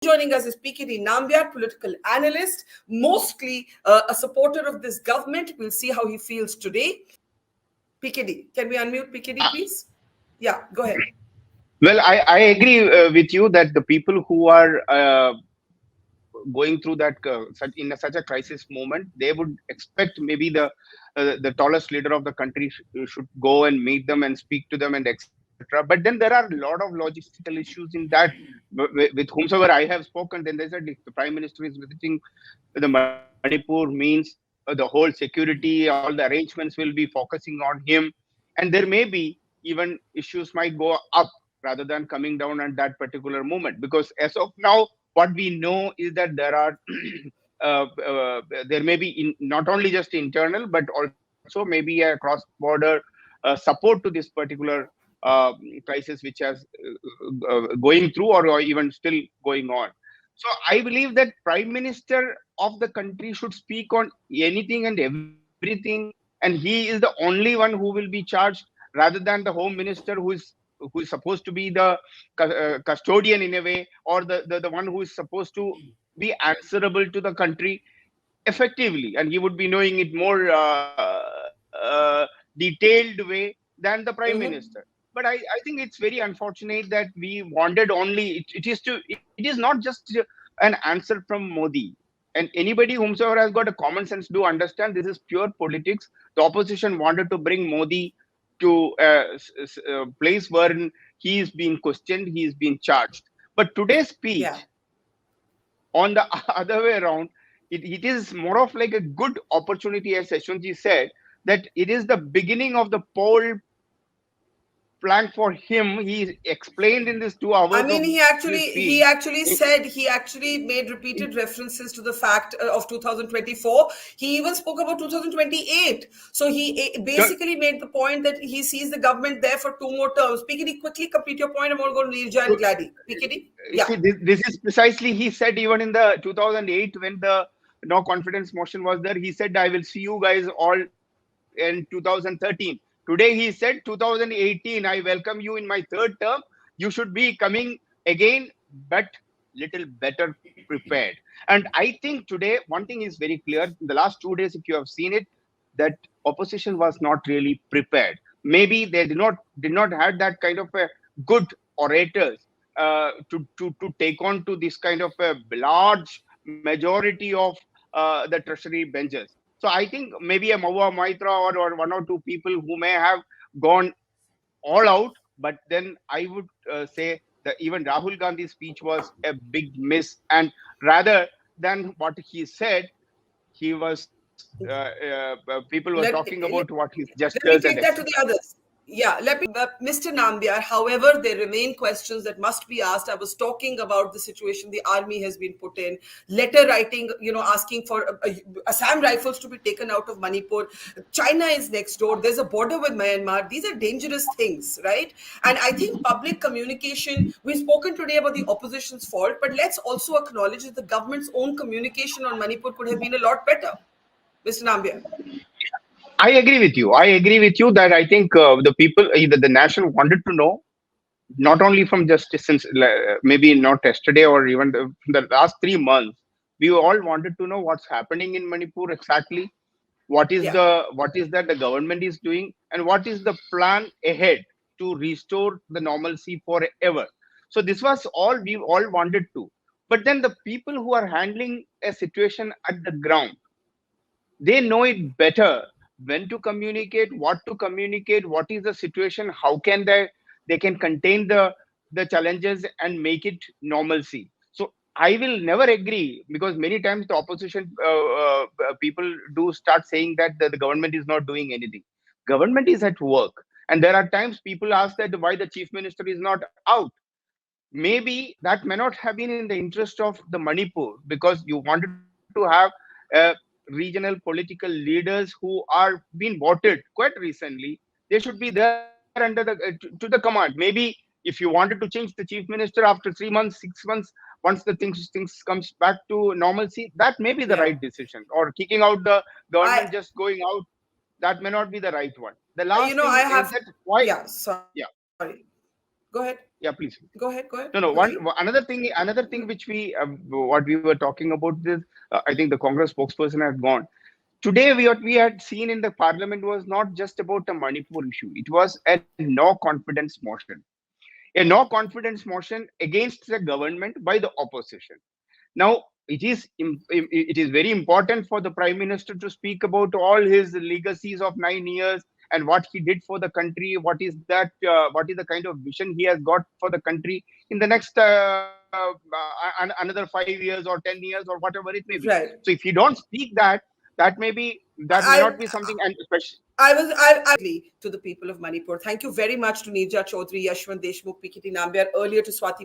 Joining us is PKD Nambiar, political analyst, mostly a supporter of this government. We'll see how he feels today. PKD, can we unmute PKD, Yeah. please? Yeah, go ahead. Well, I agree with you that the people who are going through that such a crisis moment, they would expect maybe the tallest leader of the country should go and meet them and speak to them and etc. But then there are a lot of logistical issues in that with whomsoever I have spoken. Then they said if the prime minister is visiting the Manipur means the whole security, all the arrangements will be focusing on him, and there may be even issues might go up rather than coming down at that particular moment. Because as of now, what we know is that there are there may be not only just internal but also maybe a cross border support to this particular uh, crisis which has going through or even still going on. So I believe that prime minister of the country should speak on anything and everything, and he is the only one who will be charged rather than the home minister who is supposed to be the custodian in a way, or the one who is supposed to be answerable to the country effectively, and he would be knowing it more detailed way than the prime minister. Mhm. But I think it's very unfortunate that we wanted only it is not just an answer from Modi. And anybody whomsoever has got a common sense do understand this is pure politics. The opposition wanted to bring Modi to a place where he is being questioned, he is being charged. But today's Yeah. speech, on the other way around, it is more of like a good opportunity, as Yashwantji said, that it is the beginning of the pole plan for him. He explained in this two I hours mean, of he his actually speech. he actually said he actually made repeated references to the fact of 2024. He even spoke about 2028. So he So, basically made the point that he sees the government there for two more terms. PKD, quickly complete your point. I'm going to go to Nirja and Gladi. PKD, yeah. see, this is precisely he said even in the 2008 when the no confidence motion was there. He said, "I will see you guys all in 2013." Today he said 2018, I welcome you in my third term. You should be coming again, but little better prepared. And I think today one thing is very clear. In the last 2 days, if you have seen it, that opposition was not really prepared. Maybe they did not have that kind of a good orators to take on to this kind of a large majority of the treasury benches. So I think maybe a Mawa Maitra or one or two people who may have gone all out, but then I would say that even Rahul Gandhi's speech was a big miss, and rather than what he said, he was people were talking Let, about what his gestures let and me take that etc. to the others. Yeah, let me, Mr. Nambiar. However, there remain questions that must be asked. I was talking about the situation the army has been put in, letter writing, asking for Assam rifles to be taken out of Manipur. China is next door. There's a border with Myanmar. These are dangerous things, right? And I think public communication, we've spoken today about the opposition's fault, but let's also acknowledge that the government's own communication on Manipur could have been a lot better. Mr. Nambiar. I agree with you. I agree with you that I think the people, either the nation wanted to know, not only from just since maybe not yesterday or even the last 3 months, we all wanted to know what's happening in Manipur exactly. Yeah. What is that the government is doing, and what is the plan ahead to restore the normalcy forever. So this was all we all wanted to. But then the people who are handling a situation at the ground, they know it better when to communicate, what is the situation, how can they can contain the challenges and make it normalcy. So I will never agree, because many times the opposition people do start saying that the government is not doing anything. Government is at work, and there are times people ask that why the chief minister is not out. Maybe that may not have been in the interest of the Manipur, because you wanted to have regional political leaders who are being voted quite recently. They should be there under to the command. Maybe if you wanted to change the chief minister after 3 months, 6 months, once the things comes back to normalcy, that may be the Yeah. right decision. Or kicking out the I, government just going out, that may not be the right one. The last I thing is have, that why, yeah, sorry. yeah. Go ahead. Yeah, please. Go ahead, No, no. quickly. Another thing which what we were talking about this. I think the Congress spokesperson had gone. Today, what we had seen in the parliament was not just about a Manipur issue. It was a no confidence motion. A no confidence motion against the government by the opposition. Now, it is very important for the prime minister to speak about all his legacies of 9 years and what he did for the country. What is the kind of vision he has got for the country in the next another 5 years or 10 years or whatever it may be. So Right. if you don't speak that, that may not I be something, and especially. I to the people of Manipur. Thank you very much to Nirja Chaudhary, Yashwant Deshmukh, PKD Nambiar, earlier to Swati